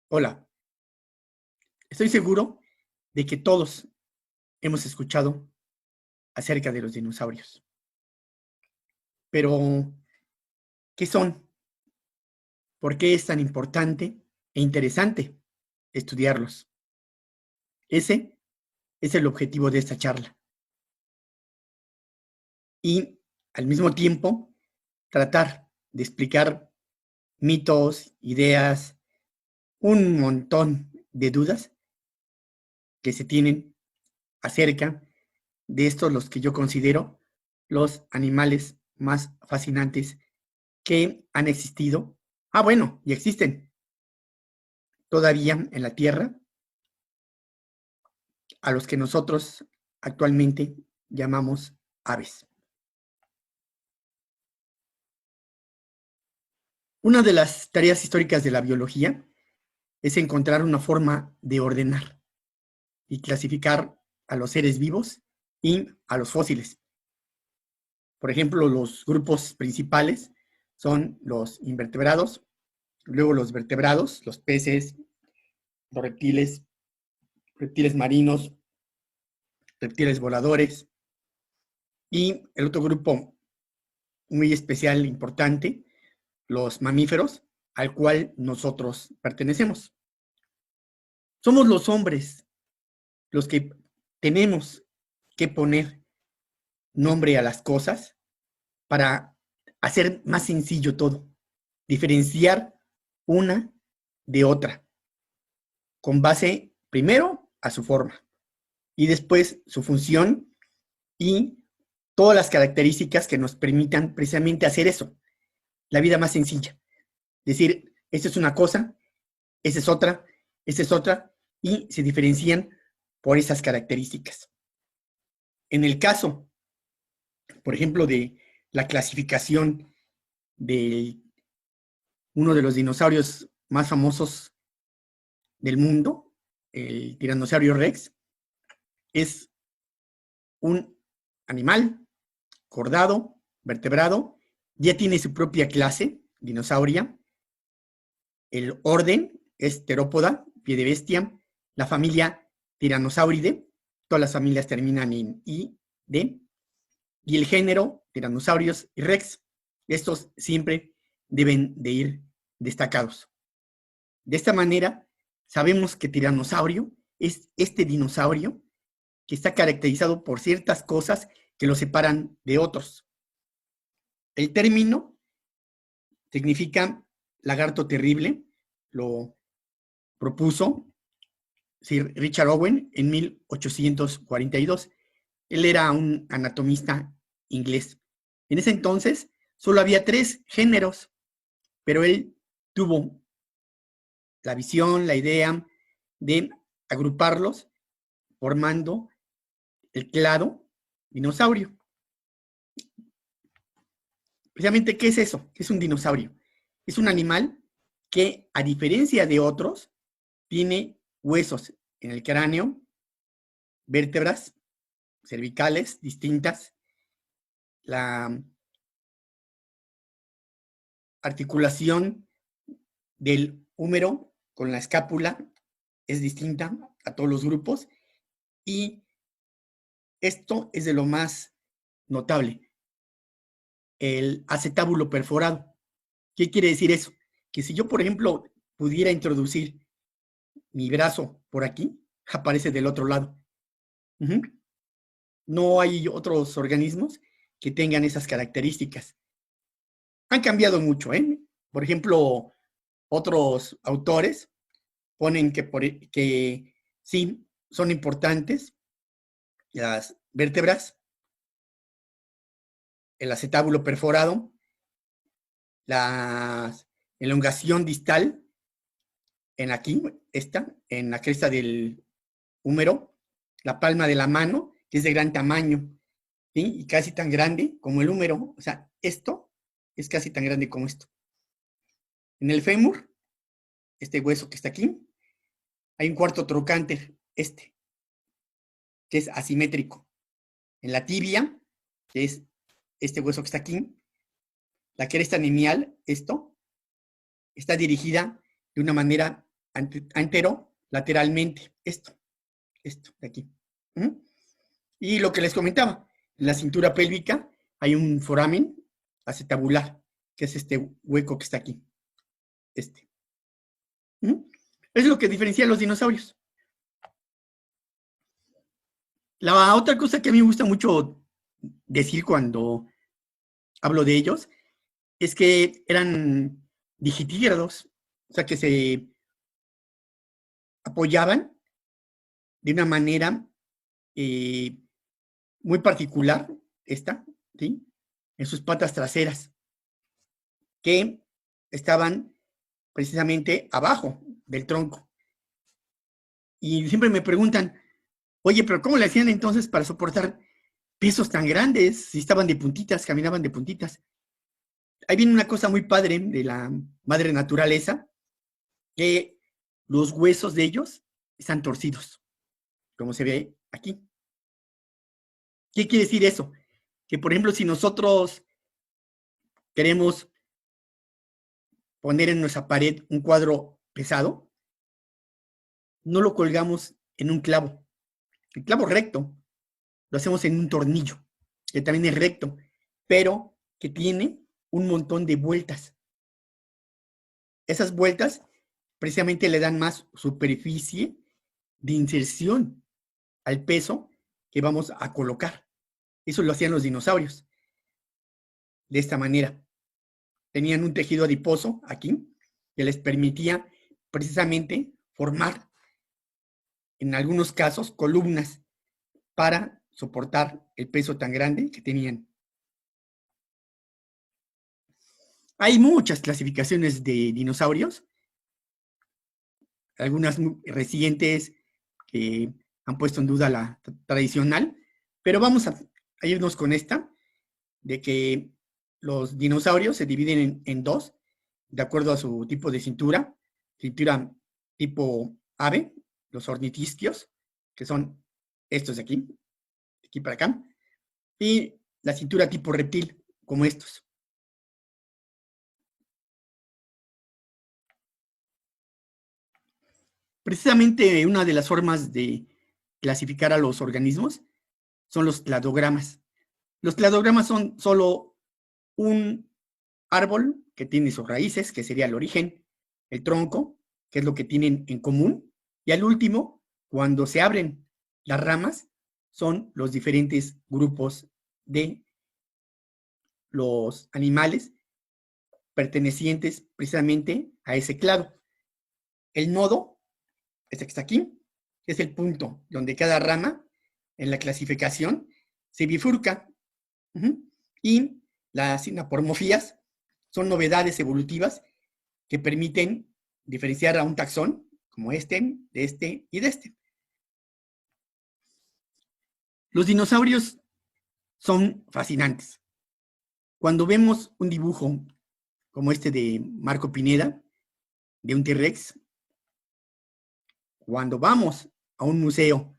Hola, estoy seguro de que todos hemos escuchado acerca de los dinosaurios, pero ¿qué son? ¿Por qué es tan importante e interesante estudiarlos? Ese es el objetivo de esta charla y al mismo tiempo tratar de explicar mitos, ideas, un montón de dudas que se tienen acerca de estos los que yo considero los animales más fascinantes que han existido. Bueno, y existen todavía en la Tierra, a los que nosotros actualmente llamamos aves. Una de las tareas históricas de la biología es encontrar una forma de ordenar y clasificar a los seres vivos y a los fósiles. Por ejemplo, los grupos principales son los invertebrados, luego los vertebrados, los peces, los reptiles marinos, reptiles voladores, y el otro grupo muy especial, importante, los mamíferos, al cual nosotros pertenecemos. Somos los hombres los que tenemos que poner nombre a las cosas para hacer más sencillo todo, diferenciar una de otra, con base primero a su forma y después su función y todas las características que nos permitan precisamente hacer eso, la vida más sencilla. Decir, esta es una cosa, esta es otra, y se diferencian por esas características. En el caso, por ejemplo, de la clasificación de uno de los dinosaurios más famosos del mundo, el Tiranosaurio Rex, es un animal cordado, vertebrado, ya tiene su propia clase dinosauria. El orden es Terópoda, pie de bestia. La familia Tyrannosauridae, todas las familias terminan en I, D. Y el género Tyrannosaurus y Rex. Estos siempre deben de ir destacados. De esta manera, sabemos que tiranosaurio es este dinosaurio que está caracterizado por ciertas cosas que lo separan de otros. El término significa lagarto terrible, lo propuso Sir Richard Owen en 1842. Él era un anatomista inglés. En ese entonces solo había 3 géneros, pero él tuvo la visión, la idea de agruparlos formando el clado dinosaurio. Precisamente, ¿qué es eso? ¿Qué es un dinosaurio? Es un animal que, a diferencia de otros, tiene huesos en el cráneo, vértebras cervicales distintas, la articulación del húmero con la escápula es distinta a todos los grupos, y esto es de lo más notable, el acetábulo perforado. ¿Qué quiere decir eso? Que si yo, por ejemplo, pudiera introducir mi brazo por aquí, aparece del otro lado. No hay otros organismos que tengan esas características. Han cambiado mucho, ¿eh? Por ejemplo, otros autores ponen que sí son importantes las vértebras, el acetábulo perforado, la elongación distal en aquí, en la cresta del húmero, la palma de la mano, que es de gran tamaño, ¿sí? Y casi tan grande como el húmero. O sea, esto es casi tan grande como esto. En el fémur, este hueso que está aquí, hay un cuarto trocánter, que es asimétrico. En la tibia, que es este hueso que está aquí, la cresta nemial, está dirigida de una manera anterolateralmente. Esto de aquí. Y lo que les comentaba, en la cintura pélvica hay un foramen acetabular, que es este hueco que está aquí. Es lo que diferencia a los dinosaurios. La otra cosa que a mí me gusta mucho decir cuando hablo de ellos es que eran digitígrados, o sea, que se apoyaban de una manera muy particular, ¿sí? En sus patas traseras, que estaban precisamente abajo del tronco. Y siempre me preguntan, oye, pero ¿cómo le hacían entonces para soportar pesos tan grandes? Si estaban de puntitas, caminaban de puntitas. Ahí viene una cosa muy padre de la madre naturaleza, que los huesos de ellos están torcidos, como se ve aquí. ¿Qué quiere decir eso? Que, por ejemplo, si nosotros queremos poner en nuestra pared un cuadro pesado, no lo colgamos en un clavo. El clavo recto lo hacemos en un tornillo, que también es recto, pero que tiene un montón de vueltas. Esas vueltas precisamente le dan más superficie de inserción al peso que vamos a colocar. Eso lo hacían los dinosaurios. De esta manera. Tenían un tejido adiposo aquí que les permitía precisamente formar, en algunos casos, columnas para soportar el peso tan grande que tenían. Hay muchas clasificaciones de dinosaurios, algunas muy recientes que han puesto en duda la tradicional, pero vamos a irnos con esta, de que los dinosaurios se dividen en dos, de acuerdo a su tipo de cintura tipo ave, los ornitisquios, que son estos de aquí para acá, y la cintura tipo reptil, como estos. Precisamente una de las formas de clasificar a los organismos son los cladogramas. Los cladogramas son solo un árbol que tiene sus raíces, que sería el origen, el tronco, que es lo que tienen en común, y al último, cuando se abren las ramas, son los diferentes grupos de los animales pertenecientes precisamente a ese clado. El nodo, este que está aquí, es el punto donde cada rama en la clasificación se bifurca. Y las sinapomorfías son novedades evolutivas que permiten diferenciar a un taxón como este, de este y de este. Los dinosaurios son fascinantes. Cuando vemos un dibujo como este de Marco Pineda, de un T-Rex, cuando vamos a un museo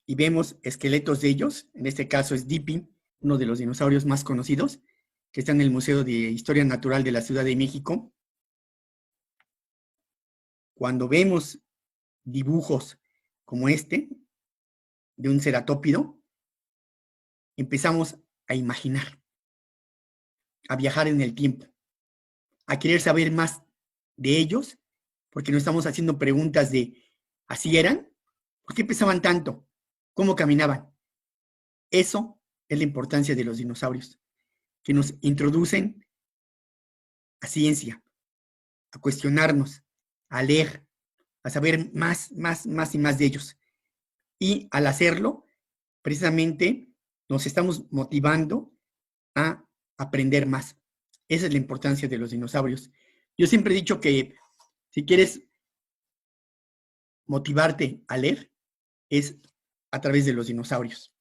y vemos esqueletos de ellos, en este caso es Dippy, uno de los dinosaurios más conocidos, que está en el Museo de Historia Natural de la Ciudad de México. Cuando vemos dibujos como este, de un ceratópido, empezamos a imaginar, a viajar en el tiempo, a querer saber más de ellos, porque nos estamos haciendo preguntas de, ¿así eran? ¿Por qué pesaban tanto? ¿Cómo caminaban? Eso es la importancia de los dinosaurios, que nos introducen a ciencia, a cuestionarnos, a leer, a saber más y más de ellos. Y al hacerlo, precisamente nos estamos motivando a aprender más. Esa es la importancia de los dinosaurios. Yo siempre he dicho que si quieres motivarte a leer, es a través de los dinosaurios.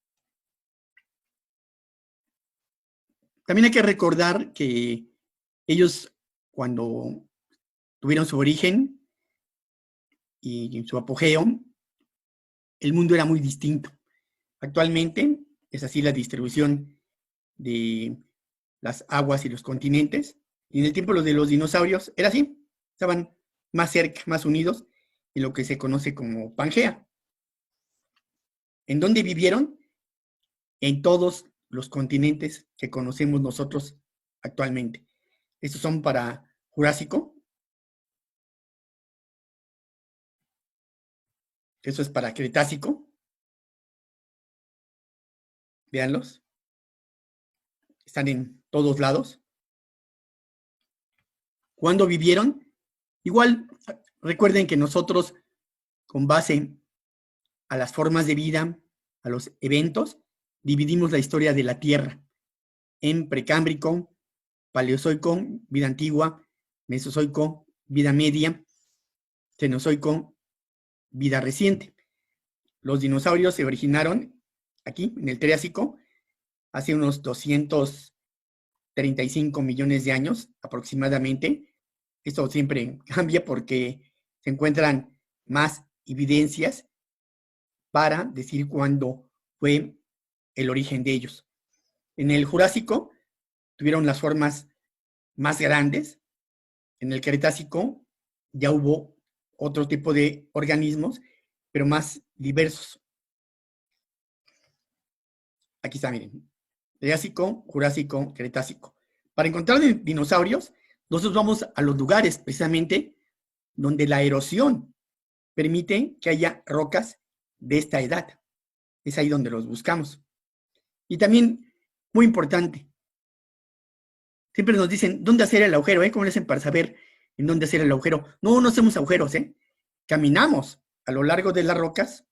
También hay que recordar que ellos, cuando tuvieron su origen y su apogeo, el mundo era muy distinto. Actualmente es así la distribución de las aguas y los continentes. Y en el tiempo de los dinosaurios era así. Estaban más cerca, más unidos, en lo que se conoce como Pangea. ¿En dónde vivieron? En todos los continentes que conocemos nosotros actualmente. Estos son para Jurásico. Eso es para Cretácico. Véanlos. Están en todos lados. ¿Cuándo vivieron? Igual, recuerden que nosotros, con base a las formas de vida, a los eventos, dividimos la historia de la Tierra en precámbrico, paleozoico, vida antigua, mesozoico, vida media, cenozoico, vida reciente. Los dinosaurios se originaron aquí, en el Triásico, hace unos 235 millones de años aproximadamente. Esto siempre cambia porque se encuentran más evidencias para decir cuándo fue el origen de ellos. En el Jurásico tuvieron las formas más grandes. En el Cretácico ya hubo otro tipo de organismos, pero más diversos. Aquí está, miren. Triásico, Jurásico, Cretácico. Para encontrar dinosaurios, nosotros vamos a los lugares precisamente donde la erosión permite que haya rocas de esta edad. Es ahí donde los buscamos. Y también, muy importante, siempre nos dicen, ¿dónde hacer el agujero? ¿Cómo le hacen para saber en dónde hacer el agujero? No, no hacemos agujeros, Caminamos a lo largo de las rocas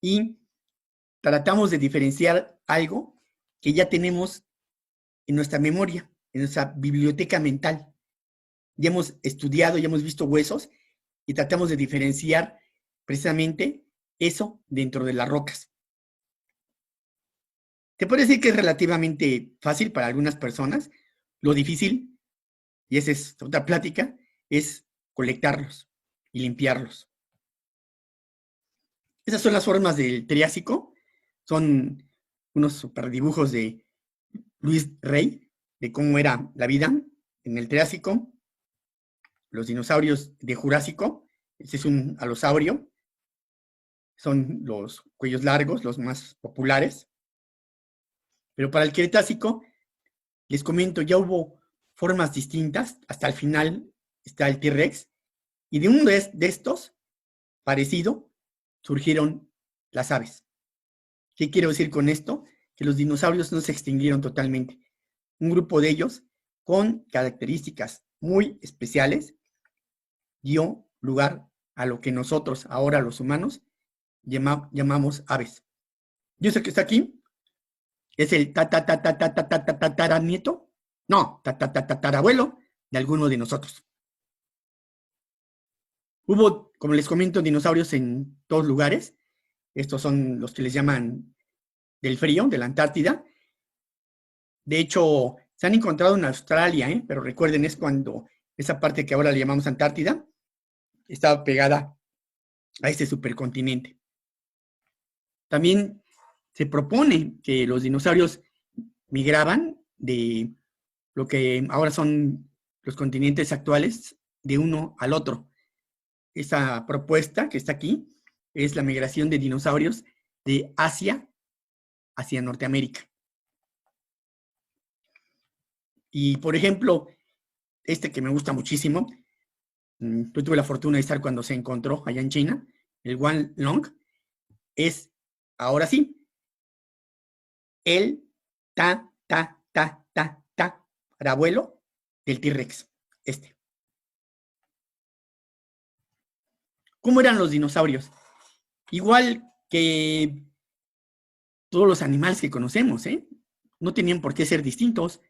y tratamos de diferenciar algo que ya tenemos en nuestra memoria, en nuestra biblioteca mental. Ya hemos estudiado, ya hemos visto huesos y tratamos de diferenciar precisamente eso dentro de las rocas. Te puede decir que es relativamente fácil para algunas personas. Lo difícil, y esa es otra plática, es colectarlos y limpiarlos. Esas son las formas del Triásico. Son unos super dibujos de Luis Rey, de cómo era la vida en el Triásico. Los dinosaurios de Jurásico, este es un alosaurio, son los cuellos largos, los más populares. Pero para el Cretácico, les comento, ya hubo formas distintas, hasta el final está el T-Rex, y de uno de estos, parecido, surgieron las aves. ¿Qué quiero decir con esto? Que los dinosaurios no se extinguieron totalmente. Un grupo de ellos, con características muy especiales, dio lugar a lo que nosotros, ahora los humanos, llamamos aves. Yo sé que está aquí, es el tataranieto, no, tatarabuelo de alguno de nosotros. Hubo, como les comento, dinosaurios en todos lugares. Estos son los que les llaman del frío, de la Antártida. De hecho, se han encontrado en Australia, pero recuerden, es cuando esa parte que ahora le llamamos Antártida estaba pegada a este supercontinente. También se propone que los dinosaurios migraban de lo que ahora son los continentes actuales de uno al otro. Esa propuesta que está aquí es la migración de dinosaurios de Asia hacia Norteamérica. Y, por ejemplo, este que me gusta muchísimo, yo tuve la fortuna de estar cuando se encontró allá en China, el Wanlong, es, ahora sí, el abuelo del T-Rex, este. ¿Cómo eran los dinosaurios? Igual que todos los animales que conocemos, no tenían por qué ser distintos.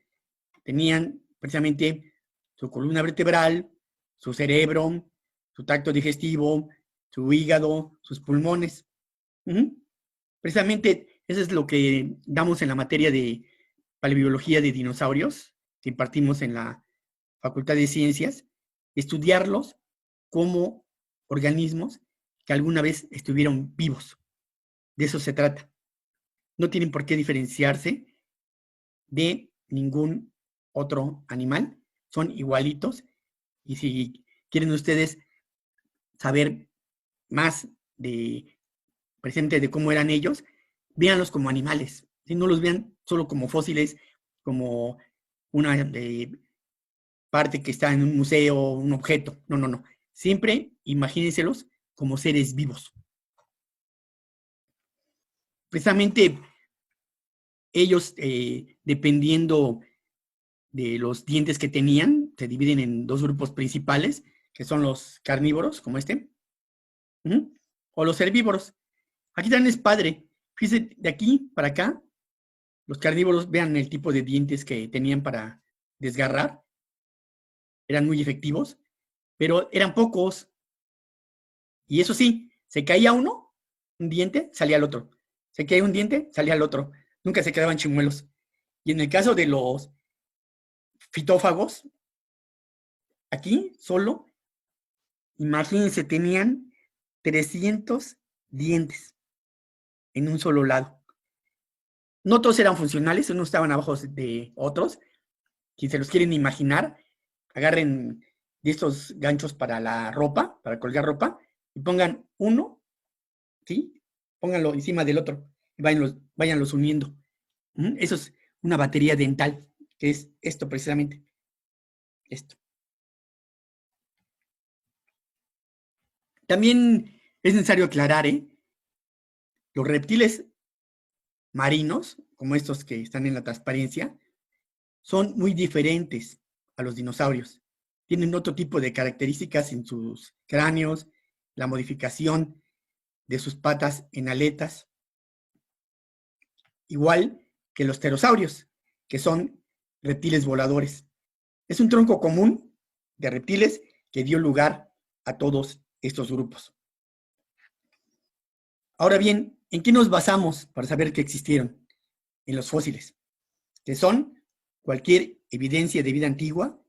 Tenían precisamente su columna vertebral, su cerebro, su tracto digestivo, su hígado, sus pulmones. Precisamente eso es lo que damos en la materia de paleobiología de dinosaurios, que impartimos en la Facultad de Ciencias, estudiarlos como organismos que alguna vez estuvieron vivos. De eso se trata. No tienen por qué diferenciarse de ningún otro animal. Son igualitos. Y si quieren ustedes saber más presente de cómo eran ellos, véanlos como animales, ¿sí? No los vean solo como fósiles, como una parte que está en un museo, un objeto. No, no, no. Siempre imagínenselos como seres vivos. Precisamente ellos, dependiendo de los dientes que tenían, se dividen en dos grupos principales, que son los carnívoros, como este, o los herbívoros. Aquí también es padre. Fíjense, de aquí para acá, los carnívoros, vean el tipo de dientes que tenían para desgarrar. Eran muy efectivos, pero eran pocos. Y eso sí, se caía uno, un diente, salía el otro. Se caía un diente, salía el otro. Nunca se quedaban chimuelos. Y en el caso de los fitófagos, aquí solo, imagínense, tenían 300 dientes en un solo lado. No todos eran funcionales, unos estaban abajo de otros. Si se los quieren imaginar, agarren de estos ganchos para la ropa, para colgar ropa, y pongan uno, ¿sí? Pónganlo encima del otro y váyanlos uniendo. Eso es una batería dental, que es esto precisamente. Esto. También es necesario aclarar, los reptiles marinos, como estos que están en la transparencia, son muy diferentes a los dinosaurios. Tienen otro tipo de características en sus cráneos, la modificación de sus patas en aletas, igual que los pterosaurios, que son reptiles voladores. Es un tronco común de reptiles que dio lugar a todos estos grupos. Ahora bien, ¿en qué nos basamos para saber que existieron? En los fósiles, que son cualquier evidencia de vida antigua,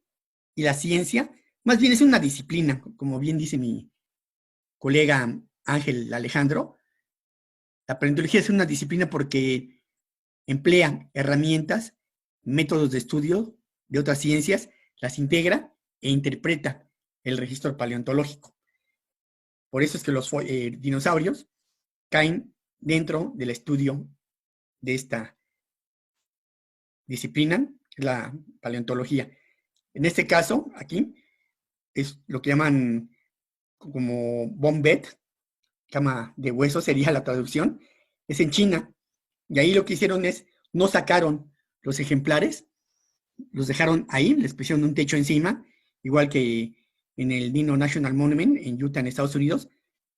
y la ciencia, más bien es una disciplina, como bien dice mi colega Ángel Alejandro. La paleontología es una disciplina porque emplea herramientas, métodos de estudio de otras ciencias, las integra e interpreta el registro paleontológico. Por eso es que los dinosaurios caen dentro del estudio de esta disciplina, la paleontología. En este caso, aquí, es lo que llaman como bombet, cama de hueso sería la traducción, es en China. Y ahí lo que hicieron es, no sacaron los ejemplares, los dejaron ahí, les pusieron un techo encima, igual que en el Dino National Monument en Utah, en Estados Unidos,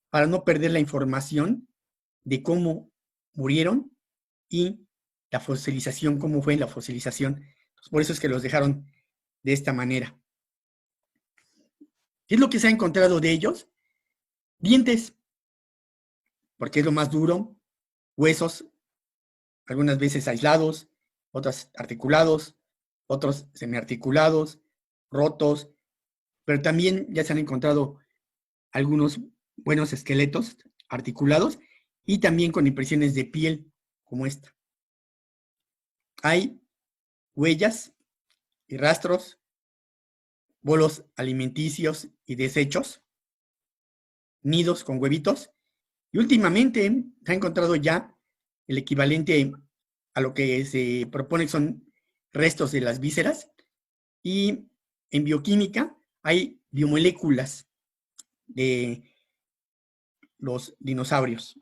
para no perder la información de cómo murieron y la fosilización, cómo fue la fosilización. Entonces, por eso es que los dejaron de esta manera. ¿Qué es lo que se ha encontrado de ellos? Dientes, porque es lo más duro, huesos, algunas veces aislados, otras articulados, otros semiarticulados, rotos, pero también ya se han encontrado algunos buenos esqueletos articulados y también con impresiones de piel como esta. Hay huellas y rastros, bolos alimenticios y desechos, nidos con huevitos, y últimamente se ha encontrado ya el equivalente a lo que se propone que son restos de las vísceras, y en bioquímica hay biomoléculas de los dinosaurios.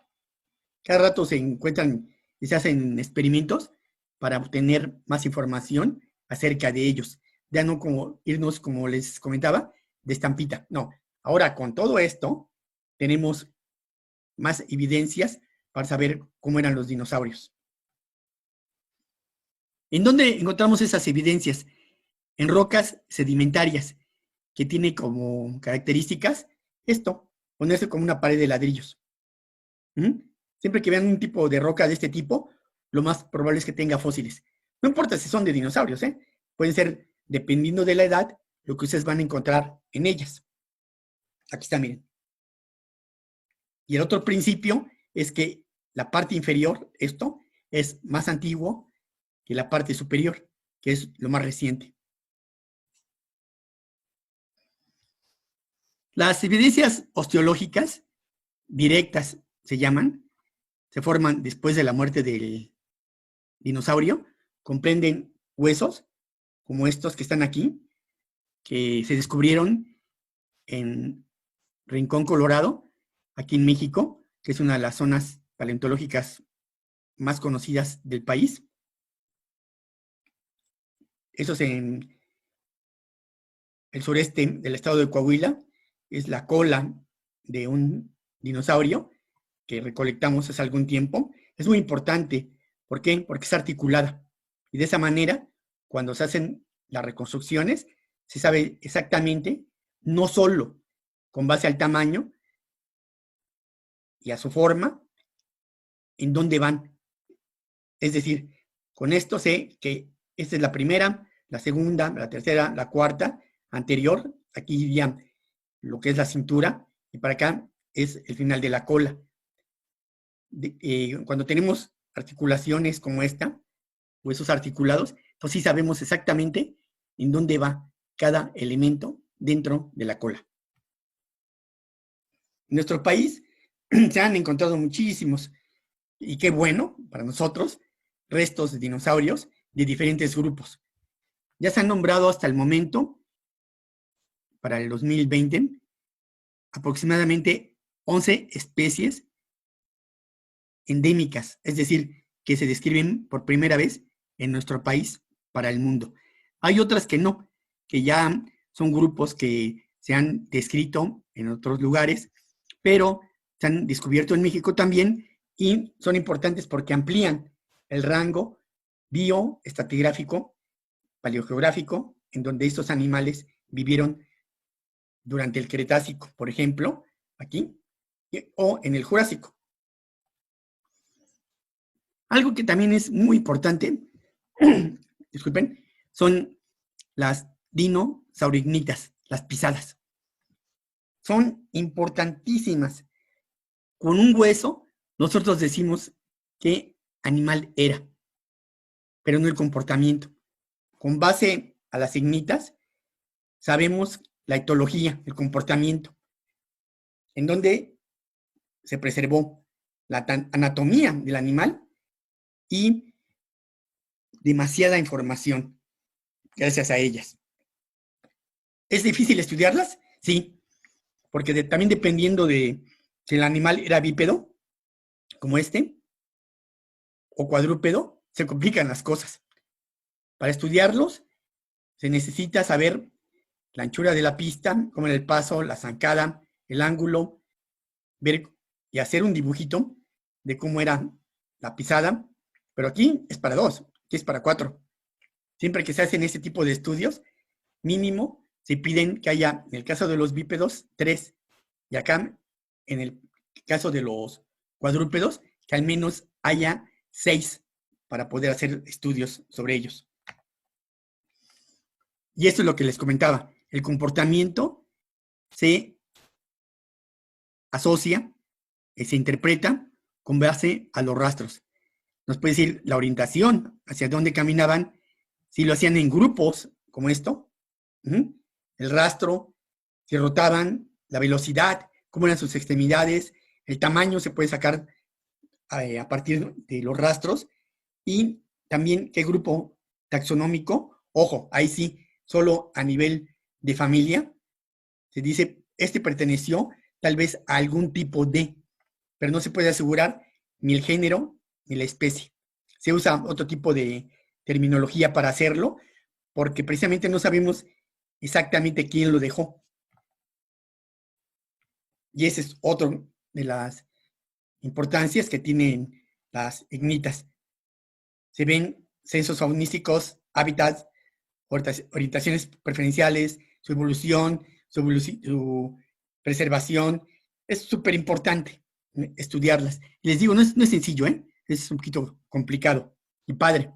Cada rato se encuentran y se hacen experimentos para obtener más información acerca de ellos. Ya no como irnos, como les comentaba, de estampita. No, ahora con todo esto tenemos más evidencias para saber cómo eran los dinosaurios. ¿En dónde encontramos esas evidencias? En rocas sedimentarias, que tiene como características esto, ponerse como una pared de ladrillos. Siempre que vean un tipo de roca de este tipo, lo más probable es que tenga fósiles. No importa si son de dinosaurios, pueden ser, dependiendo de la edad, lo que ustedes van a encontrar en ellas. Aquí está, miren. Y el otro principio es que la parte inferior, esto, es más antiguo que la parte superior, que es lo más reciente. Las evidencias osteológicas directas se llaman, se forman después de la muerte del dinosaurio, comprenden huesos como estos que están aquí, que se descubrieron en Rincón, Colorado, aquí en México, que es una de las zonas paleontológicas más conocidas del país. Eso es en el sureste del estado de Coahuila, es la cola de un dinosaurio que recolectamos hace algún tiempo. Es muy importante. ¿Por qué? Porque es articulada. Y de esa manera, cuando se hacen las reconstrucciones, se sabe exactamente, no solo con base al tamaño y a su forma, en dónde van. Es decir, con esto sé que esta es la primera, la segunda, la tercera, la cuarta, anterior, aquí iría lo que es la cintura, y para acá es el final de la cola. Cuando tenemos articulaciones como esta, huesos articulados, entonces sí sabemos exactamente en dónde va cada elemento dentro de la cola. En nuestro país se han encontrado muchísimos, y qué bueno para nosotros, restos de dinosaurios de diferentes grupos. Ya se han nombrado hasta el momento, para el 2020, aproximadamente 11 especies endémicas, es decir, que se describen por primera vez en nuestro país para el mundo. Hay otras que no, que ya son grupos que se han descrito en otros lugares, pero se han descubierto en México también y son importantes porque amplían el rango bioestratigráfico, paleogeográfico, en donde estos animales vivieron durante el Cretácico, por ejemplo, aquí, o en el Jurásico. Algo que también es muy importante, disculpen, son las dinosaurignitas, las pisadas. Son importantísimas. Con un hueso, nosotros decimos qué animal era, pero no el comportamiento. Con base a las ignitas, sabemos la etología, el comportamiento, en donde se preservó la anatomía del animal y demasiada información gracias a ellas. ¿Es difícil estudiarlas? Sí, porque también dependiendo de si el animal era bípedo, como este, o cuadrúpedo, se complican las cosas. Para estudiarlos, se necesita saber la anchura de la pista, cómo era el paso, la zancada, el ángulo, ver y hacer un dibujito de cómo era la pisada, pero aquí es para 2, aquí es para 4. Siempre que se hacen este tipo de estudios, mínimo se piden que haya, en el caso de los bípedos, 3, y acá, en el caso de los cuadrúpedos, que al menos haya 6 para poder hacer estudios sobre ellos. Y esto es lo que les comentaba, el comportamiento se asocia, se interpreta con base a los rastros. Nos puede decir la orientación, hacia dónde caminaban, si lo hacían en grupos, como esto, el rastro, si rotaban, la velocidad, cómo eran sus extremidades, el tamaño se puede sacar a partir de los rastros, y también qué grupo taxonómico, ojo, ahí sí, solo a nivel de familia, se dice, este perteneció tal vez a algún tipo de, pero no se puede asegurar ni el género ni la especie. Se usa otro tipo de terminología para hacerlo, porque precisamente no sabemos exactamente quién lo dejó. Y ese es otro de las importancias que tienen las ignitas. Se ven censos faunísticos, hábitats, orientaciones preferenciales, su evolución, su preservación. Es súper importante estudiarlas. Y les digo, no es sencillo, es un poquito complicado y padre.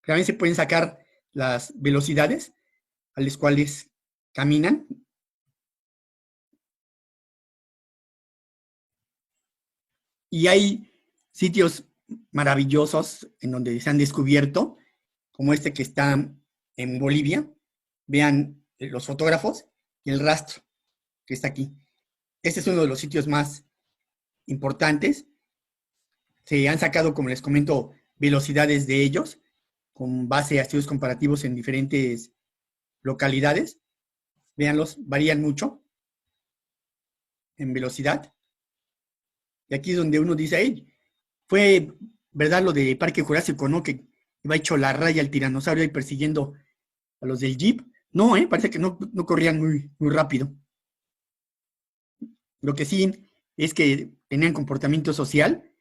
También se pueden sacar las velocidades a las cuales caminan. Y hay sitios maravillosos en donde se han descubierto, como este que está en Bolivia. Vean los fotógrafos y el rastro. que está aquí. Este es uno de los sitios más importantes. Se han sacado, como les comento, velocidades de ellos, con base a estudios comparativos en diferentes localidades. Véanlos, varían mucho en velocidad. Y aquí es donde uno dice, hey, fue verdad lo de Parque Jurásico, ¿no? Que iba hecho la raya el tiranosaurio ahí persiguiendo a los del Jeep. No, parece que no corrían muy rápido. Lo que sí es que tenían comportamiento social,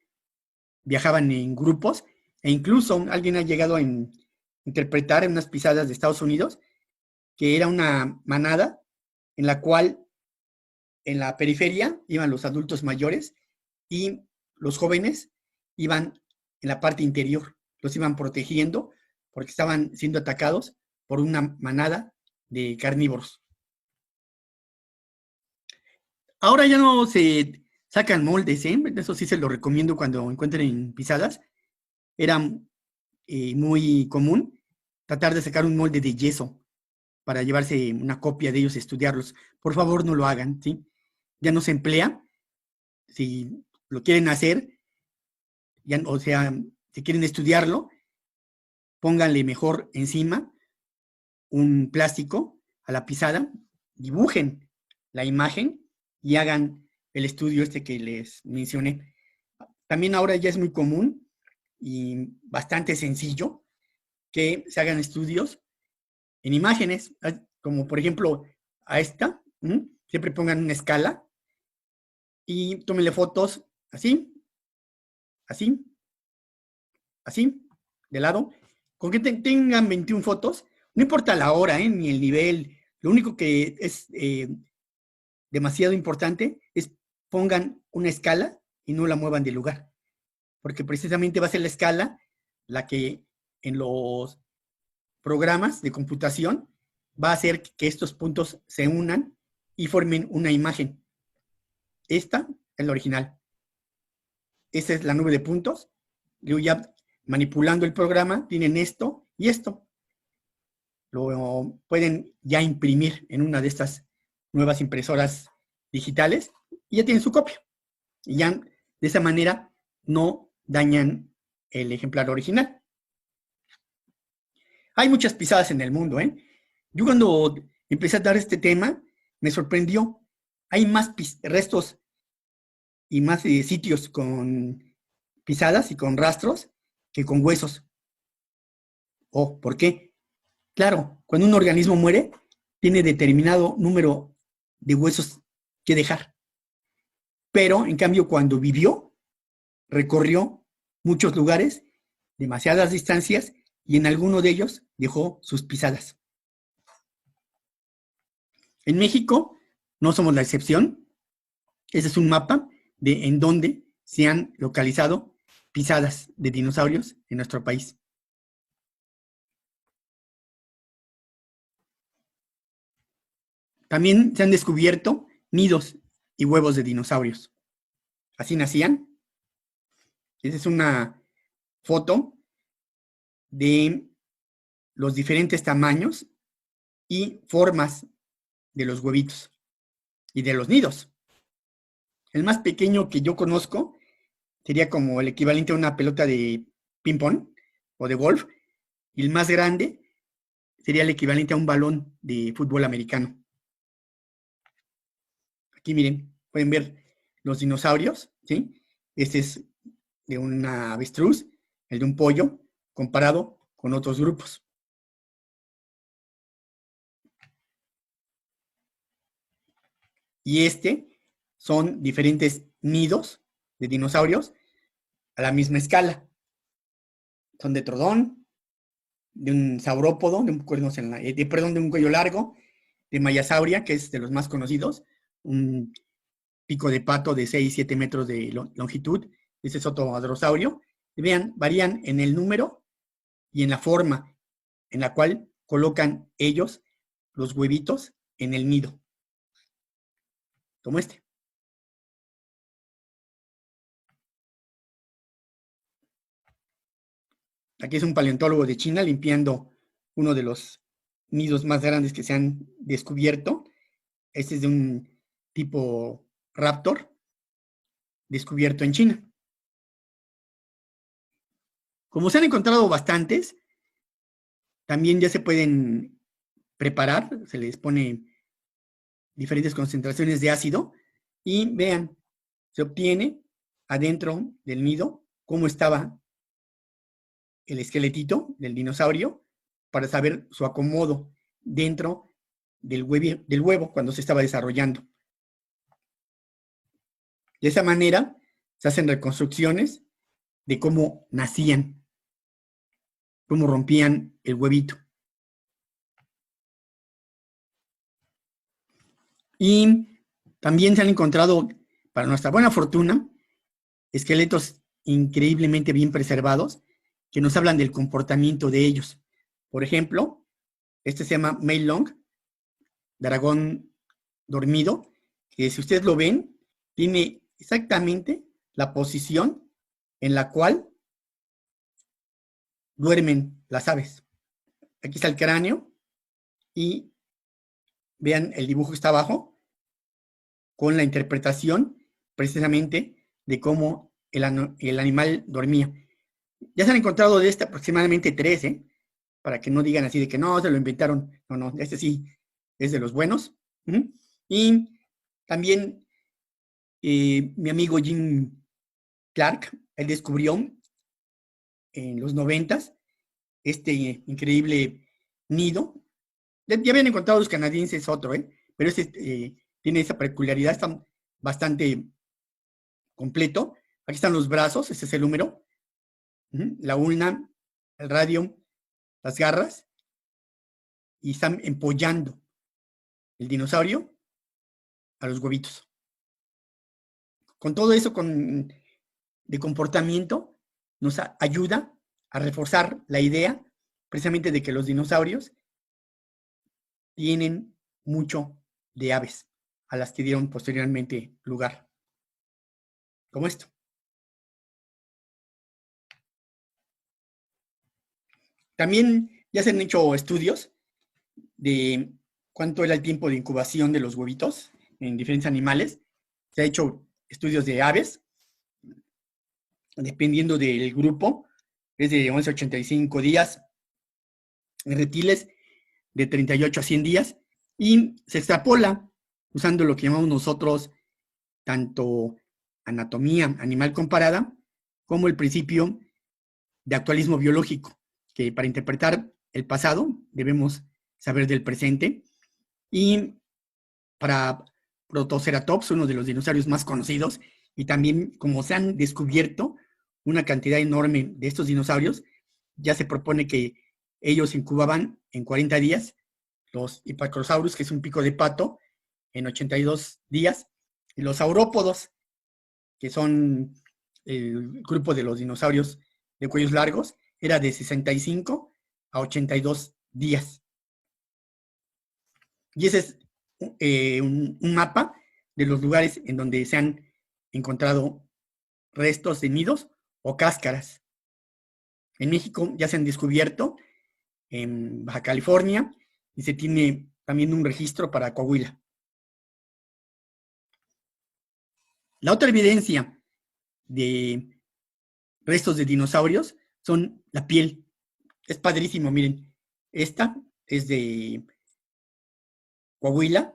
viajaban en grupos, e incluso alguien ha llegado a interpretar en unas pisadas de Estados Unidos que era una manada en la cual en la periferia iban los adultos mayores y los jóvenes iban en la parte interior, los iban protegiendo porque estaban siendo atacados por una manada de carnívoros. Ahora ya no se sacan moldes, eso sí se lo recomiendo cuando encuentren pisadas. Era muy común tratar de sacar un molde de yeso para llevarse una copia de ellos y estudiarlos. Por favor, no lo hagan, ¿sí? Ya no se emplea. Si lo quieren hacer, ya, o sea, si quieren estudiarlo, pónganle mejor encima un plástico a la pisada, dibujen la imagen y hagan el estudio este que les mencioné. También ahora ya es muy común y bastante sencillo que se hagan estudios en imágenes, como por ejemplo a esta, siempre pongan una escala y tómenle fotos así, así, así, de lado. Con que tengan 21 fotos, no importa la hora, ni el nivel, lo único que es demasiado importante es pongan una escala y no la muevan de lugar, porque precisamente va a ser la escala la que en los programas de computación va a hacer que estos puntos se unan y formen una imagen. Esta es la original. Esta es la nube de puntos. Yo ya manipulando el programa tienen esto y esto. Lo pueden ya imprimir en una de estas nuevas impresoras digitales y ya tienen su copia. Y ya de esa manera no dañan el ejemplar original. Hay muchas pisadas en el mundo, Yo cuando empecé a dar este tema, me sorprendió. Hay más restos y más sitios con pisadas y con rastros que con huesos. Oh, ¿por qué? Claro, cuando un organismo muere, tiene determinado número de huesos que dejar. Pero, en cambio, cuando vivió, recorrió muchos lugares, demasiadas distancias, y en alguno de ellos dejó sus pisadas. En México no somos la excepción. Ese es un mapa de en dónde se han localizado pisadas de dinosaurios en nuestro país. También se han descubierto nidos y huevos de dinosaurios. Así nacían. Esa es una foto de los diferentes tamaños y formas de los huevitos y de los nidos. El más pequeño que yo conozco sería como el equivalente a una pelota de ping-pong o de golf, y el más grande sería el equivalente a un balón de fútbol americano. Aquí miren, pueden ver los dinosaurios, ¿sí? Este es de una avestruz, el de un pollo, comparado con otros grupos. Y son diferentes nidos de dinosaurios a la misma escala. Son de Trodón, de un saurópodo, de un cuello largo, de Mayasauria, que es de los más conocidos, un pico de pato de 6-7 metros de longitud. Ese es otro hadrosaurio. Y vean, varían en el número y en la forma en la cual colocan ellos los huevitos en el nido. Como este. Aquí es un paleontólogo de China limpiando uno de los nidos más grandes que se han descubierto. Este es de un tipo raptor, descubierto en China. Como se han encontrado bastantes, también ya se pueden preparar, se les pone diferentes concentraciones de ácido y vean, se obtiene adentro del nido cómo estaba el esqueletito del dinosaurio para saber su acomodo dentro del huevo cuando se estaba desarrollando. De esa manera se hacen reconstrucciones de cómo nacían, cómo rompían el huevito. Y también se han encontrado, para nuestra buena fortuna, esqueletos increíblemente bien preservados que nos hablan del comportamiento de ellos. Por ejemplo, este se llama Mei Long, dragón dormido, que si ustedes lo ven, tiene exactamente la posición en la cual duermen las aves. Aquí está el cráneo y vean el dibujo que está abajo con la interpretación precisamente de cómo el animal dormía. Ya se han encontrado de este aproximadamente 13, para que no digan así de que no, se lo inventaron. No, no, este sí es de los buenos. Y también mi amigo Jim Clark, él descubrió en los 90 este increíble nido. Ya habían encontrado los canadienses otro, pero este tiene esa peculiaridad, está bastante completo. Aquí están los brazos, este es el húmero, la ulna, el radio, las garras, y están empollando el dinosaurio a los huevitos. Con todo eso de comportamiento, nos ayuda a reforzar la idea precisamente de que los dinosaurios tienen mucho de aves, a las que dieron posteriormente lugar, como esto. También ya se han hecho estudios de cuánto era el tiempo de incubación de los huevitos en diferentes animales. Se ha hecho estudios de aves, dependiendo del grupo, es de 11 a 85 días, en reptiles de 38 a 100 días, y se extrapola usando lo que llamamos nosotros tanto anatomía animal comparada como el principio de actualismo biológico, que para interpretar el pasado debemos saber del presente. Y para Protoceratops, uno de los dinosaurios más conocidos, y también como se han descubierto una cantidad enorme de estos dinosaurios, ya se propone que ellos incubaban en 40 días, los Hypacrosaurus, que es un pico de pato, en 82 días, y los saurópodos, que son el grupo de los dinosaurios de cuellos largos, era de 65 a 82 días. Y ese es un mapa de los lugares en donde se han encontrado restos de nidos o cáscaras. En México ya se han descubierto, en Baja California, y se tiene también un registro para Coahuila. La otra evidencia de restos de dinosaurios son la piel. Es padrísimo, miren. Esta es de Coahuila,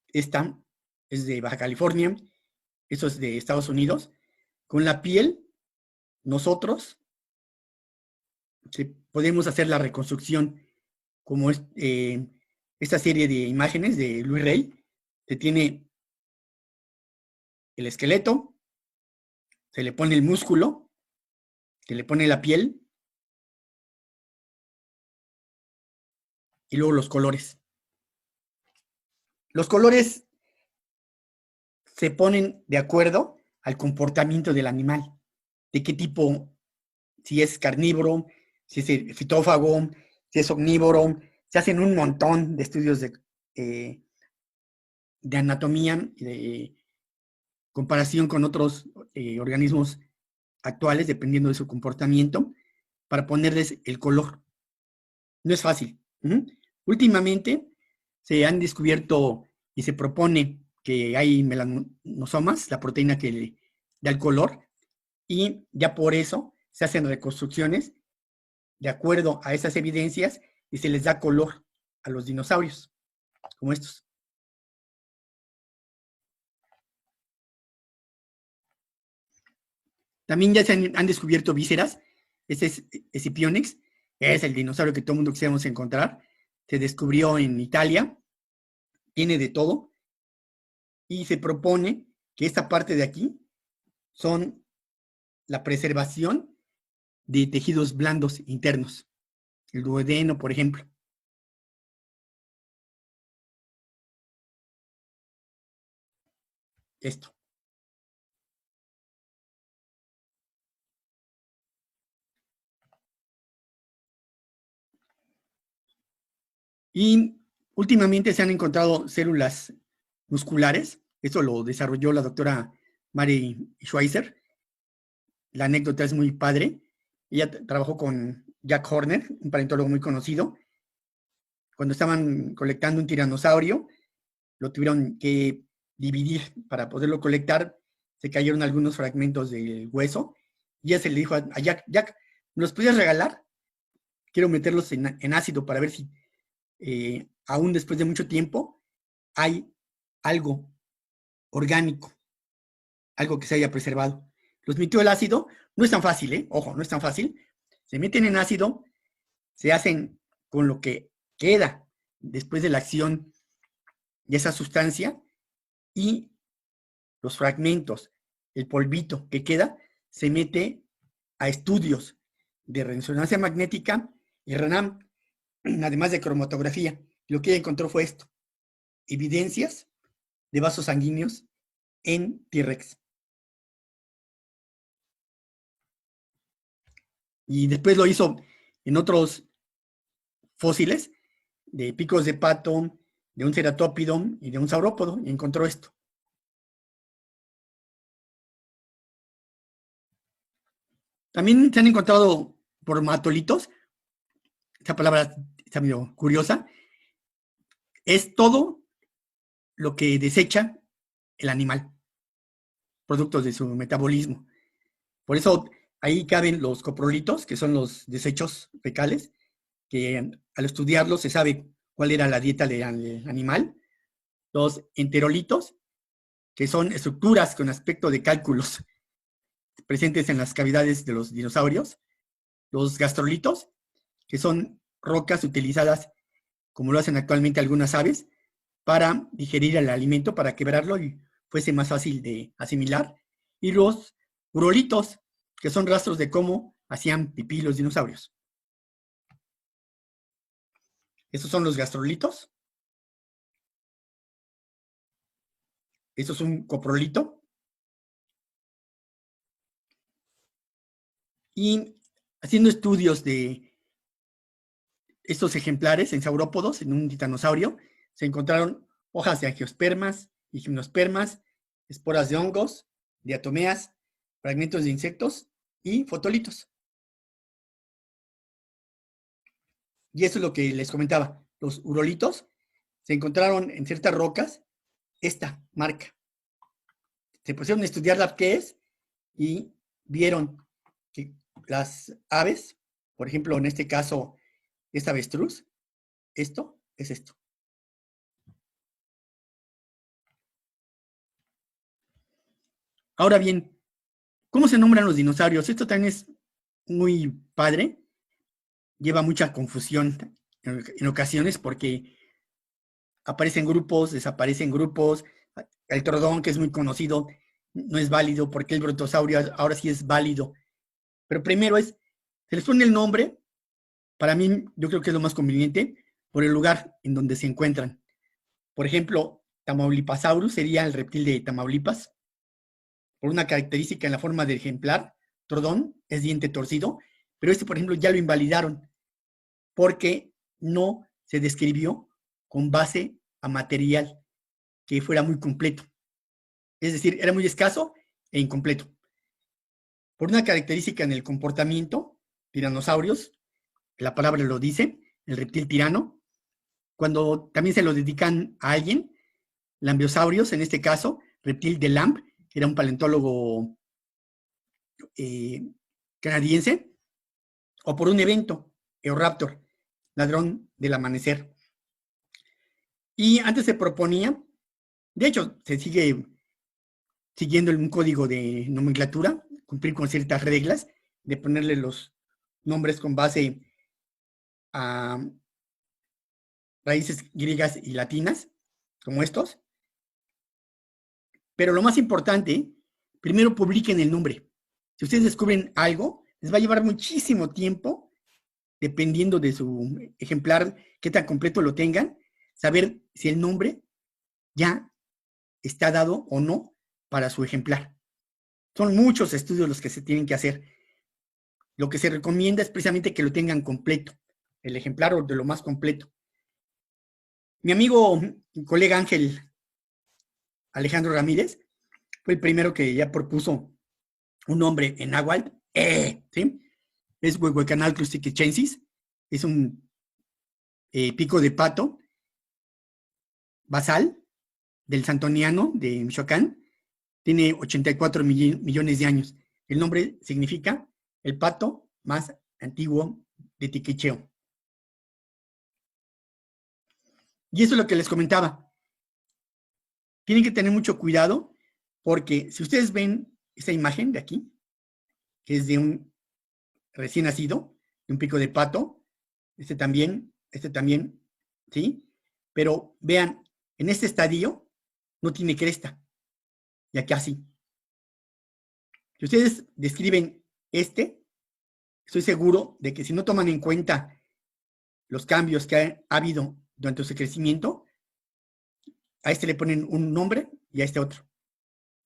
esta es de Baja California, eso es de Estados Unidos. Con la piel, nosotros podemos hacer la reconstrucción, como esta serie de imágenes de Luis Rey. Se tiene el esqueleto, se le pone el músculo, se le pone la piel, y luego los colores. Los colores se ponen de acuerdo al comportamiento del animal, de qué tipo, si es carnívoro, si es fitófago, si es omnívoro. Se hacen un montón de estudios de anatomía, de comparación con otros organismos actuales, dependiendo de su comportamiento, para ponerles el color. No es fácil. Últimamente se han descubierto y se propone que hay melanosomas, la proteína que le da el color, y ya por eso se hacen reconstrucciones de acuerdo a esas evidencias y se les da color a los dinosaurios, como estos. También ya se han descubierto vísceras. Este es Escipionix, es el dinosaurio que todo el mundo quisiéramos encontrar. Se descubrió en Italia, tiene de todo, y se propone que esta parte de aquí son la preservación de tejidos blandos internos, el duodeno, por ejemplo. Esto. Y últimamente se han encontrado células musculares. Esto lo desarrolló la doctora Mary Schweitzer. La anécdota es muy padre. Ella trabajó con Jack Horner, un paleontólogo muy conocido. Cuando estaban colectando un tiranosaurio, lo tuvieron que dividir para poderlo colectar. Se cayeron algunos fragmentos del hueso. Y ella se le dijo a Jack, Jack, ¿me los podías regalar? Quiero meterlos en ácido para ver si aún después de mucho tiempo hay algo orgánico, algo que se haya preservado. Los metió el ácido, no es tan fácil, ojo, no es tan fácil. Se meten en ácido, se hacen con lo que queda después de la acción de esa sustancia y los fragmentos, el polvito que queda, se mete a estudios de resonancia magnética y RANAM, además de cromatografía. Lo que ella encontró fue esto, evidencias de vasos sanguíneos en T-Rex. Y después lo hizo en otros fósiles de picos de pato, de un ceratópido y de un saurópodo, y encontró esto. También se han encontrado bromatolitos, esta palabra está medio curiosa, es todo lo que desecha el animal, productos de su metabolismo. Por eso ahí caben los coprolitos, que son los desechos fecales, que al estudiarlos se sabe cuál era la dieta del animal. Los enterolitos, que son estructuras con aspecto de cálculos presentes en las cavidades de los dinosaurios. Los gastrolitos, que son rocas utilizadas, como lo hacen actualmente algunas aves, para digerir el alimento, para quebrarlo y fuese más fácil de asimilar. Y los urolitos, que son rastros de cómo hacían pipí los dinosaurios. Estos son los gastrolitos. Esto es un coprolito. Y haciendo estudios de estos ejemplares en saurópodos, en un titanosaurio, se encontraron hojas de angiospermas y gimnospermas, esporas de hongos, diatomeas, fragmentos de insectos y fotolitos. Y eso es lo que les comentaba. Los urolitos se encontraron en ciertas rocas esta marca. Se pusieron a estudiar qué es y vieron que las aves, por ejemplo, en este caso, esta avestruz, esto es esto. Ahora bien, ¿cómo se nombran los dinosaurios? Esto también es muy padre. Lleva mucha confusión en ocasiones porque aparecen grupos, desaparecen grupos. El trodón, que es muy conocido, no es válido porque el brontosaurio ahora sí es válido. Pero primero se les pone el nombre, para mí yo creo que es lo más conveniente, por el lugar en donde se encuentran. Por ejemplo, Tamaulipasaurus sería el reptil de Tamaulipas, por una característica en la forma del ejemplar. Trodón es diente torcido, pero por ejemplo, ya lo invalidaron porque no se describió con base a material que fuera muy completo. Es decir, era muy escaso e incompleto. Por una característica en el comportamiento, tiranosaurios, la palabra lo dice, el reptil tirano, cuando también se lo dedican a alguien, Lambiosaurios, en este caso, reptil de Lamb, que era un paleontólogo canadiense, o por un evento, Eoraptor, ladrón del amanecer. Y antes se proponía, de hecho, se sigue siguiendo un código de nomenclatura, cumplir con ciertas reglas, de ponerle los nombres con base a raíces griegas y latinas, como estos. Pero lo más importante, primero publiquen el nombre. Si ustedes descubren algo, les va a llevar muchísimo tiempo, dependiendo de su ejemplar, qué tan completo lo tengan, saber si el nombre ya está dado o no para su ejemplar. Son muchos estudios los que se tienen que hacer. Lo que se recomienda es precisamente que lo tengan completo, el ejemplar o de lo más completo. Mi amigo y colega Ángel Alejandro Ramírez fue el primero que ya propuso un nombre en náhuatl, ¿sí? Es Huehuecanalclus tiquichensis, es un pico de pato basal del Santoniano de Michoacán, tiene 84 millones de años. El nombre significa el pato más antiguo de Tiquicheo. Y eso es lo que les comentaba. Tienen que tener mucho cuidado porque si ustedes ven esta imagen de aquí, que es de un recién nacido, de un pico de pato, este también, ¿sí? Pero vean, en este estadio no tiene cresta, y acá sí. Si ustedes describen estoy seguro de que si no toman en cuenta los cambios que ha habido durante su crecimiento, a este le ponen un nombre y a este otro.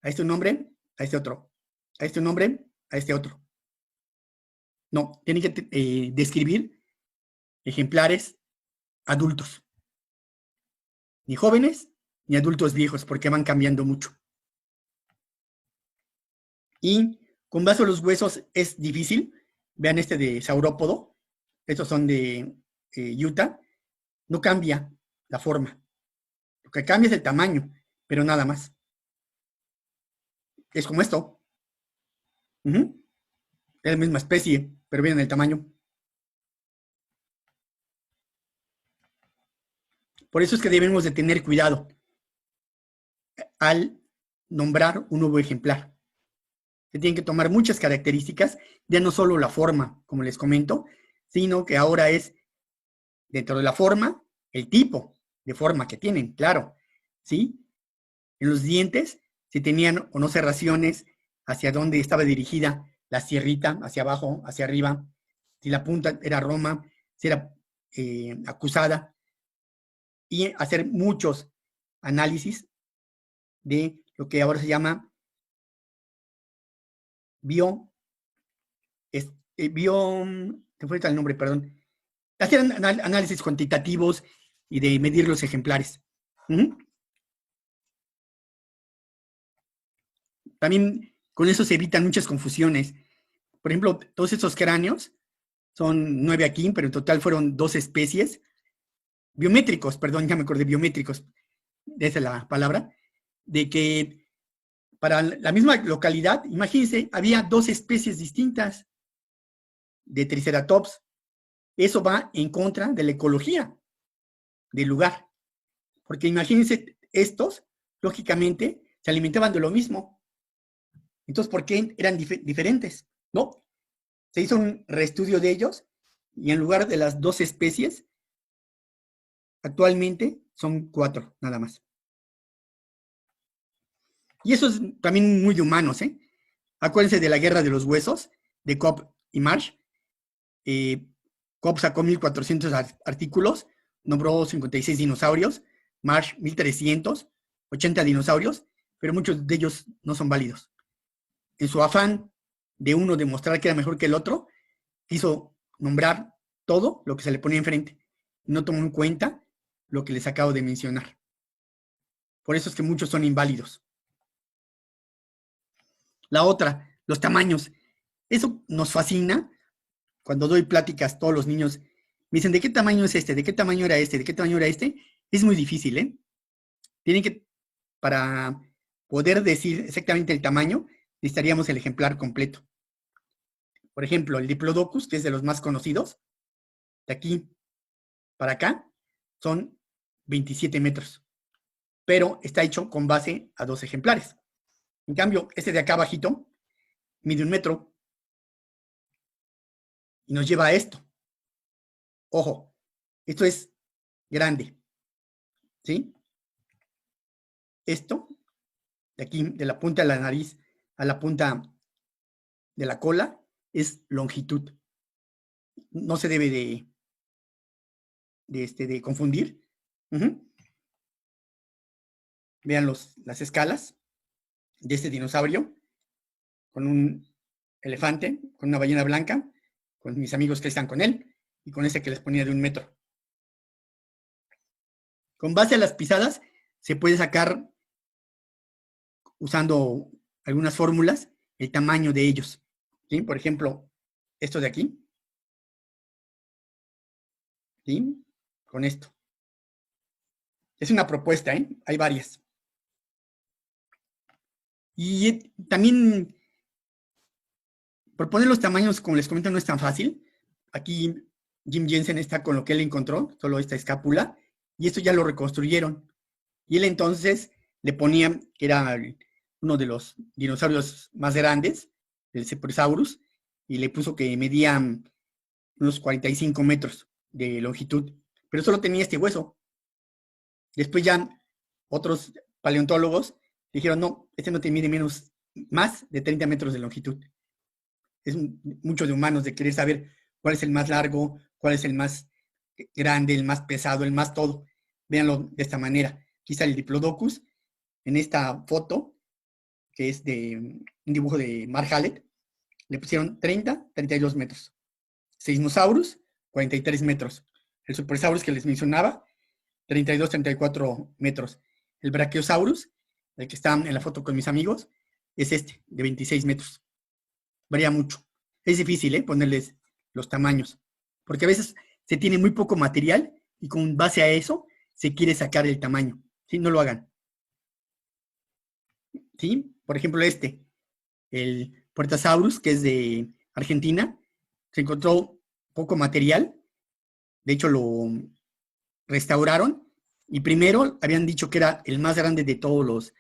A este un nombre, a este otro. A este un nombre, a este otro. No, tienen que describir ejemplares adultos. Ni jóvenes, ni adultos viejos, porque van cambiando mucho. Y con base a los huesos es difícil. Vean este de saurópodo. Estos son de Utah. No cambia la forma. Lo que cambia es el tamaño, pero nada más. Es como esto. Es la misma especie, pero miren el tamaño. Por eso es que debemos de tener cuidado al nombrar un nuevo ejemplar. Se tienen que tomar muchas características, ya no solo la forma, como les comento, sino que ahora es, dentro de la forma, el tipo de forma que tienen, claro, ¿sí? En los dientes, si tenían o no serraciones, hacia dónde estaba dirigida la sierrita, hacia abajo, hacia arriba, si la punta era roma, si era acusada, y hacer muchos análisis de lo que ahora se llama te fue el nombre, perdón. Hacer análisis cuantitativos y de medir los ejemplares. También con eso se evitan muchas confusiones. Por ejemplo, todos estos cráneos, son 9 aquí, pero en total fueron 2 especies. Biométricos, perdón, ya me acordé, biométricos, esa es la palabra, de que para la misma localidad, imagínense, había 2 especies distintas de Triceratops. Eso va en contra de la ecología del lugar. Porque imagínense, estos, lógicamente, se alimentaban de lo mismo. Entonces, ¿por qué eran diferentes? ¿No? Se hizo un reestudio de ellos y en lugar de las 2 especies, actualmente son 4 nada más. Y eso es también muy de humanos, ¿eh? Acuérdense de la guerra de los huesos, de Cobb y Marsh. Cobb sacó 1400 artículos, nombró 56 dinosaurios, Marsh 1300, 80 dinosaurios, pero muchos de ellos no son válidos. En su afán de uno demostrar que era mejor que el otro, quiso nombrar todo lo que se le ponía enfrente. No tomó en cuenta lo que les acabo de mencionar. Por eso es que muchos son inválidos. La otra, los tamaños. Eso nos fascina. Cuando doy pláticas, todos los niños me dicen, ¿de qué tamaño es este? ¿De qué tamaño era este? ¿De qué tamaño era este? Es muy difícil, ¿eh? Tienen que para poder decir exactamente el tamaño, necesitaríamos el ejemplar completo. Por ejemplo, el Diplodocus, que es de los más conocidos, de aquí para acá, son 27 metros, pero está hecho con base a 2 ejemplares. En cambio, este de acá abajito mide 1 metro y nos lleva a esto. Ojo, esto es grande, ¿sí? Esto, de aquí, de la punta de la nariz a la punta de la cola, es longitud. No se debe de confundir. Vean las escalas de este dinosaurio con un elefante, con una ballena blanca, con mis amigos que están con él, y con ese que les ponía de 1 metro. Con base a las pisadas, se puede sacar, usando algunas fórmulas, el tamaño de ellos. ¿Sí? Por ejemplo, esto de aquí. ¿Sí? Con esto. Es una propuesta, ¿eh? Hay varias. Y también, proponer los tamaños, como les comento, no es tan fácil. Aquí Jim Jensen está con lo que él encontró, solo esta escápula, y esto ya lo reconstruyeron. Y él entonces le ponía, que era uno de los dinosaurios más grandes, el Cephalosaurus, y le puso que medía unos 45 metros de longitud, pero solo tenía este hueso. Después ya otros paleontólogos dijeron, no, este no te mide más de 30 metros de longitud. Es mucho de humanos de querer saber cuál es el más largo, cuál es el más grande, el más pesado, el más todo. Véanlo de esta manera. Aquí está el Diplodocus, en esta foto, que es de un dibujo de Mark Hallett, le pusieron 32 metros. Seismosaurus, 43 metros. El Supersaurus que les mencionaba, 34 metros. El Brachiosaurus, el que está en la foto con mis amigos, es este, de 26 metros. Varía mucho. Es difícil, ponerles los tamaños, porque a veces se tiene muy poco material y con base a eso se quiere sacar el tamaño. ¿Sí? No lo hagan. ¿Sí? Por ejemplo, el Puertasaurus, que es de Argentina, se encontró poco material, de hecho lo restauraron, y primero habían dicho que era el más grande de todos los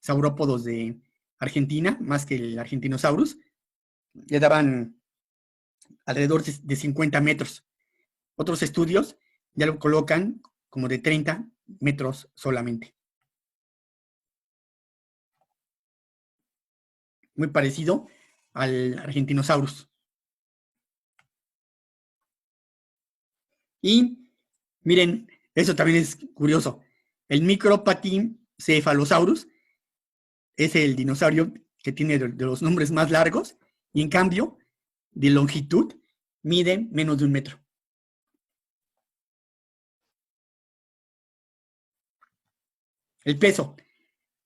saurópodos de Argentina, más que el Argentinosaurus, le daban alrededor de 50 metros. Otros estudios ya lo colocan como de 30 metros solamente. Muy parecido al Argentinosaurus. Y miren, eso también es curioso. El Micropachycephalosaurus es el dinosaurio que tiene de los nombres más largos y en cambio de longitud mide menos de 1 metro. El peso,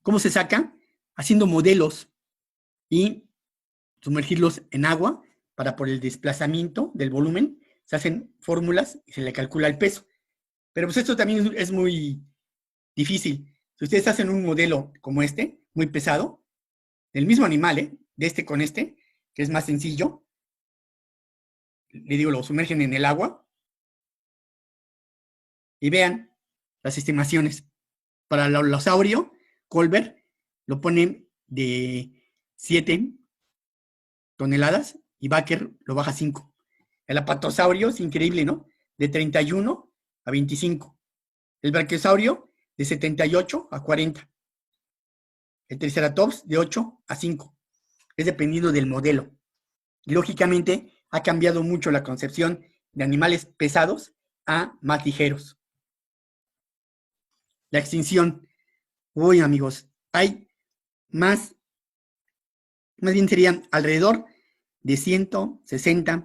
¿cómo se saca? Haciendo modelos y sumergirlos en agua para por el desplazamiento del volumen se hacen fórmulas y se le calcula el peso. Pero pues esto también es muy difícil. Si ustedes hacen un modelo como este, muy pesado, del mismo animal, de este con este, que es más sencillo, le digo, lo sumergen en el agua y vean las estimaciones. Para el alosaurio, Colbert lo ponen de 7 toneladas y Baker lo baja a 5. El apatosaurio es increíble, ¿no? De 31 a 25. El brachiosaurio de 78 a 40. El triceratops de 8 a 5. Es dependiendo del modelo. Y lógicamente ha cambiado mucho la concepción de animales pesados a más ligeros. La extinción. Uy, amigos, hay más bien serían alrededor de 160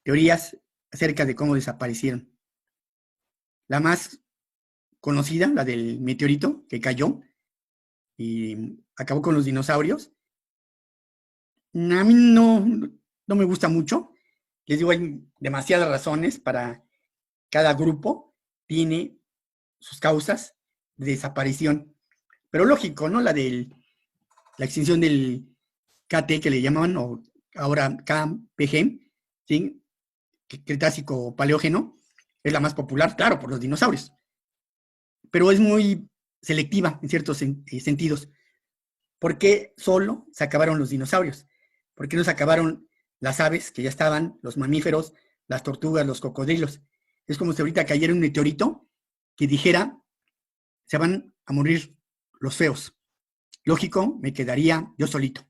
teorías acerca de cómo desaparecieron. La más conocida, la del meteorito que cayó y acabó con los dinosaurios. A mí no me gusta mucho. Les digo, hay demasiadas razones para cada grupo, tiene sus causas de desaparición. pero lógico, ¿no? La extinción del KT que le llamaban, o ahora KPG, ¿sí? Cretácico Paleógeno, es la más popular, claro, por los dinosaurios, pero es muy selectiva en ciertos sentidos. ¿Por qué solo se acabaron los dinosaurios? ¿Por qué no se acabaron las aves que ya estaban, los mamíferos, las tortugas, los cocodrilos? Es como si ahorita cayera un meteorito que dijera, se van a morir los feos. Lógico, me quedaría yo solito.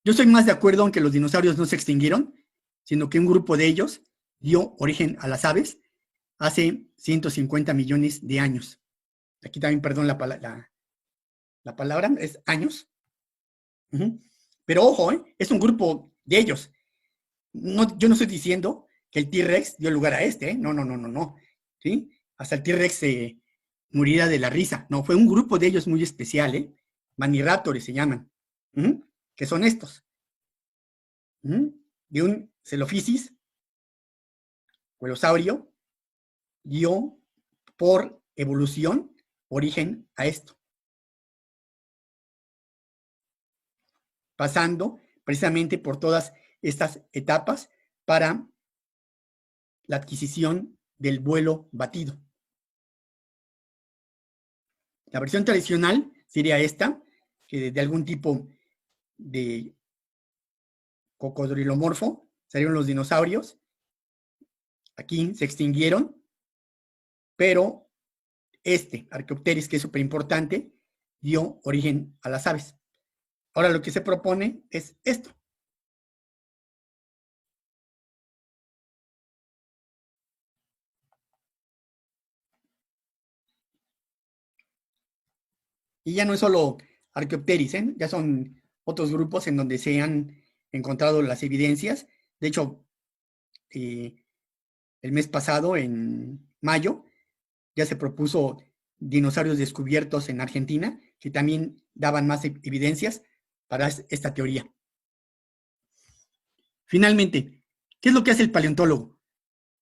Yo estoy más de acuerdo en que los dinosaurios no se extinguieron, sino que un grupo de ellos dio origen a las aves hace 150 millones de años. Aquí también, perdón la palabra, es años. Pero ojo, es un grupo de ellos. No, yo no estoy diciendo que el T-Rex dio lugar a este, no, no, no, no, no. ¿Sí? Hasta el T-Rex se muriera de la risa. No, fue un grupo de ellos muy especial, ¿eh? Maniraptores se llaman, que son estos. De un Celophysis, huelosaurio, dio por evolución origen a esto. Pasando precisamente por todas estas etapas para la adquisición del vuelo batido. La versión tradicional sería esta, que de algún tipo de cocodrilomorfo salieron los dinosaurios. Aquí se extinguieron, pero este Archaeopteryx, que es súper importante, dio origen a las aves. Ahora lo que se propone es esto. Y ya no es solo Archaeopteryx, ya son otros grupos en donde se han encontrado las evidencias. De hecho, el mes pasado, en mayo, ya se propuso dinosaurios descubiertos en Argentina, que también daban más evidencias para esta teoría. Finalmente, ¿qué es lo que hace el paleontólogo?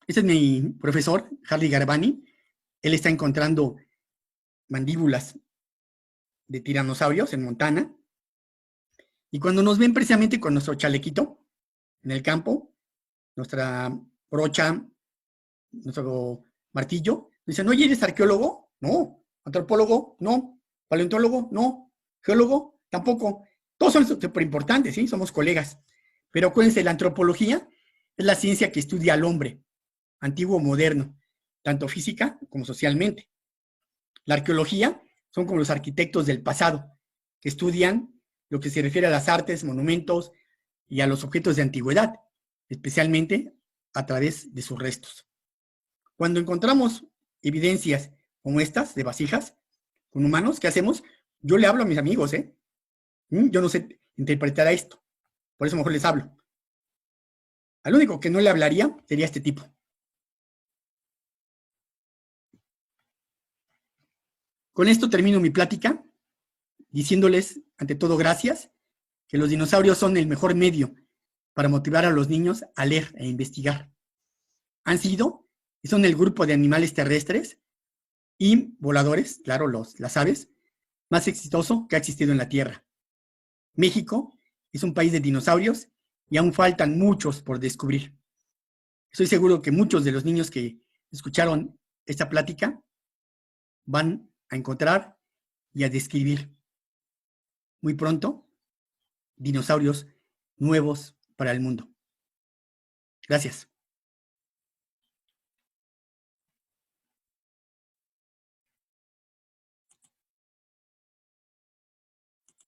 Este es mi profesor, Harry Garbani. Él está encontrando mandíbulas de tiranosaurios en Montana. Y cuando nos ven precisamente con nuestro chalequito en el campo, nuestra brocha, nuestro martillo, dicen, oye, ¿eres arqueólogo? No. ¿Antropólogo? No. ¿Paleontólogo? No. ¿Geólogo? Tampoco. Todos son súper importantes, ¿sí? Somos colegas. Pero acuérdense, la antropología es la ciencia que estudia al hombre, antiguo o moderno, tanto física como socialmente. La arqueología son como los arquitectos del pasado, que estudian lo que se refiere a las artes, monumentos y a los objetos de antigüedad, especialmente a través de sus restos. Cuando encontramos evidencias como estas de vasijas con humanos, ¿qué hacemos? Yo le hablo a mis amigos, yo no sé interpretar a esto, por eso mejor les hablo. Al único que no le hablaría sería este tipo. Con esto termino mi plática, diciéndoles, ante todo, gracias, que los dinosaurios son el mejor medio para motivar a los niños a leer e investigar. Han sido y son el grupo de animales terrestres y voladores, claro, las aves, más exitoso que ha existido en la Tierra. México es un país de dinosaurios y aún faltan muchos por descubrir. Estoy seguro que muchos de los niños que escucharon esta plática van a encontrar y a describir muy pronto dinosaurios nuevos para el mundo. Gracias.